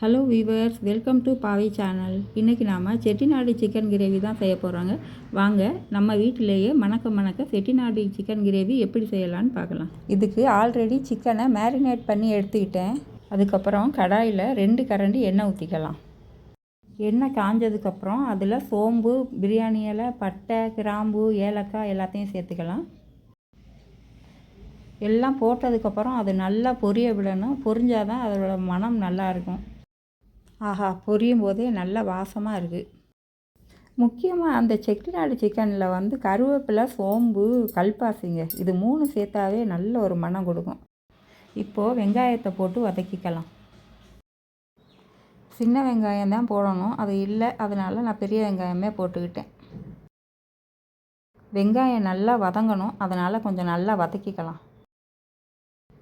Hello viewers, welcome to பாவி channel. இன்றைக்கி நாம் செட்டிநாடு சிக்கன் கிரேவி தான் செய்ய போகிறாங்க. வாங்க நம்ம வீட்டிலேயே மணக்க செட்டிநாடு சிக்கன் கிரேவி எப்படி செய்யலான்னு பார்க்கலாம். இதுக்கு ஆல்ரெடி சிக்கனை மேரினேட் பண்ணி எடுத்துக்கிட்டேன். அதுக்கப்புறம் கடாயில் 2 கரண்டி எண்ணெய் ஊற்றிக்கலாம். எண்ணெய் காஞ்சதுக்கப்புறம் அதில் சோம்பு, பிரியாணி இலை, பட்டை, கிராம்பு, ஏலக்காய் எல்லாத்தையும் சேர்த்துக்கலாம். எல்லாம் போட்டதுக்கப்புறம் அது நல்லா பொரிய விடணும். பொரிஞ்சால் தான் அதோட மனம் நல்லாயிருக்கும். ஆஹா, பொரியும் போதே நல்ல வாசமாக இருக்குது. முக்கியமாக அந்த செட்டிநாடு சிக்கனில் கருவேப்பிலை, சோம்பு, கல்பாசிங்க இது 3 சேர்த்தாவே நல்ல ஒரு மனம் கொடுக்கும். இப்போது வெங்காயத்தை போட்டு வதக்கிக்கலாம். சின்ன வெங்காயம் தான் போடணும், அது இல்லை, அதனால் நான் பெரிய வெங்காயமே போட்டுக்கிட்டேன். வெங்காயம் நல்லா வதங்கணும், அதனால் கொஞ்சம் நல்லா வதக்கிக்கலாம்.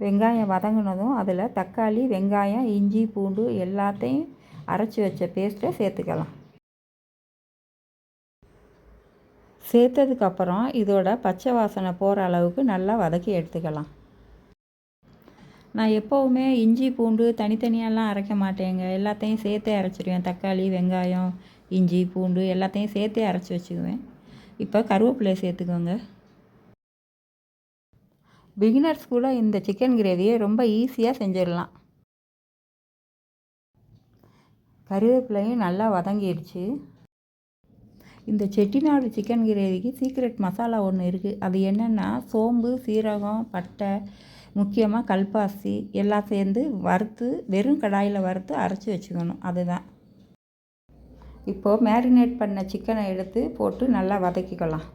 வெங்காயம் வதங்கினதும் அதில் தக்காளி, வெங்காயம், இஞ்சி, பூண்டு எல்லாத்தையும் அரைச்சி வச்ச பேஸ்ட்டை சேர்த்துக்கலாம். சேர்த்ததுக்கப்புறம் இதோட பச்சை வாசனை போகிற அளவுக்கு நல்லா வதக்கி எடுத்துக்கலாம். நான் எப்போவுமே இஞ்சி, பூண்டு தனித்தனியாலாம் அரைக்க மாட்டேங்க, எல்லாத்தையும் சேர்த்தே அரைச்சிடுவேன். தக்காளி, வெங்காயம், இஞ்சி, பூண்டு எல்லாத்தையும் சேர்த்தே அரைச்சி வச்சுக்குவேன். இப்போ கருவேப்பிலையை சேர்த்துக்கோங்க. பிகினர்ஸ் கூட இந்த சிக்கன் கிரேவியை ரொம்ப ஈஸியாக செஞ்சிடலாம். கருவேப்பிலையும் நல்லா வதங்கிடுச்சு. இந்த செட்டிநாடு சிக்கன் கிரேவிக்கு சீக்ரெட் மசாலா ஒன்று இருக்குது. அது என்னென்னா சோம்பு, சீரகம், பட்டை, முக்கியமாக கல்பாசி எல்லாம் சேர்ந்து வறுத்து வெறும் கடாயில் வறுத்து அரைச்சி வச்சுக்கணும். அதுதான். இப்போது மேரினேட் பண்ண சிக்கனை எடுத்து போட்டு நல்லா வதக்கிக்கலாம்.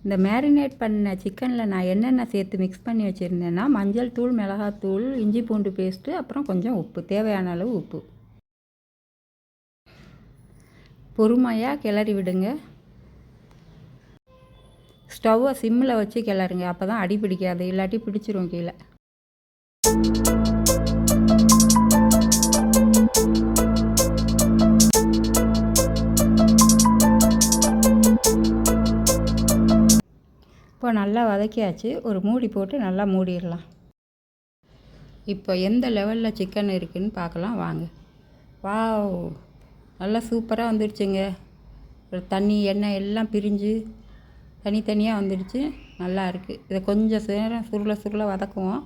இந்த மேரினேட் பண்ண சிக்கனில் நான் என்னென்ன சேர்த்து மிக்ஸ் பண்ணி வச்சுருந்தேன்னா மஞ்சள் தூள், மிளகாத்தூள், இஞ்சி பூண்டு பேஸ்ட்டு, அப்புறம் கொஞ்சம் உப்பு, தேவையான அளவு உப்பு. பொறுமையாக கிளறி விடுங்க. ஸ்டவ்வை சிம்மில் வச்சு கிளறுங்க, அப்போ தான் அடி பிடிக்காது, இல்லாட்டி பிடிச்சிரும் கீழே. இப்போ நல்லா வதக்கியாச்சு. ஒரு மூடி போட்டு நல்லா மூடிடலாம். இப்போ எந்த லெவலில் சிக்கன் இருக்குதுன்னு பார்க்கலாம் வாங்க. வாவ், நல்லா சூப்பராக வந்துடுச்சுங்க. தண்ணி, எண்ணெய் எல்லாம் பிரிஞ்சு தனித்தனியாக வந்துடுச்சு. நல்லா இருக்குது. இதை கொஞ்சம் நேரம் சுருள வதக்குவோம்.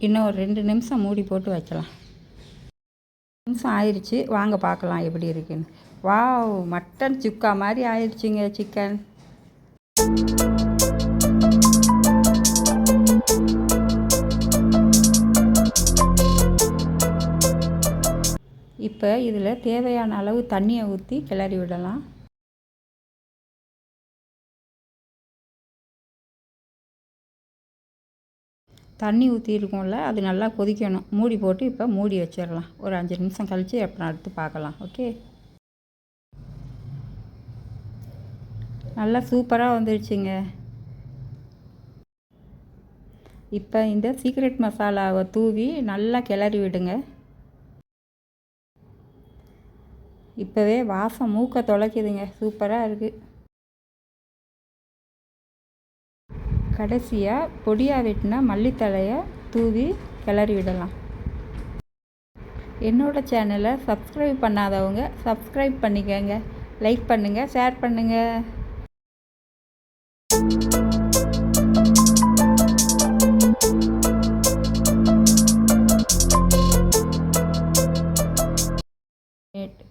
இன்னும் ஒரு 2 நிமிஷம் மூடி போட்டு வச்சலாம். நிமிஷம் ஆயிடுச்சு, வாங்க பார்க்கலாம் எப்படி இருக்குன்னு. வாவ், மட்டன் சுக்கா மாதிரி ஆயிடுச்சுங்க சிக்கன். இப்போ இதில் தேவையான அளவு தண்ணியை ஊற்றி கிளறி விடலாம். தண்ணி ஊற்றிருக்கோம்ல, அது நல்லா கொதிக்கணும். மூடி போட்டு இப்போ மூடி வச்சிடலாம். ஒரு 5 நிமிஷம் கழித்து அப்புறம் எடுத்து பார்க்கலாம். ஓகே, நல்லா சூப்பராக வந்துடுச்சுங்க. இப்போ இந்த சீக்ரெட் மசாலாவை தூவி நல்லா கிளறி விடுங்க. இப்போவே வாசம் மூக்க தொலைக்குதுங்க, சூப்பராக இருக்குது. கடைசியாக பொடியாக வெட்டினா மல்லித்தழையை தூவி கிளறி விடலாம். என்னோடய சேனலை சப்ஸ்கிரைப் பண்ணாதவங்க சப்ஸ்கிரைப் பண்ணிக்கோங்க, லைக் பண்ணுங்கள், ஷேர் பண்ணுங்கள்.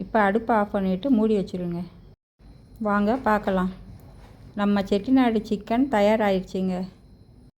இப்போ அடுப்பை ஆஃப் பண்ணிவிட்டு மூடி வச்சுருங்க. வாங்க பார்க்கலாம். நம்ம செட்டிநாடு சிக்கன் தயாராகிடுச்சிங்க.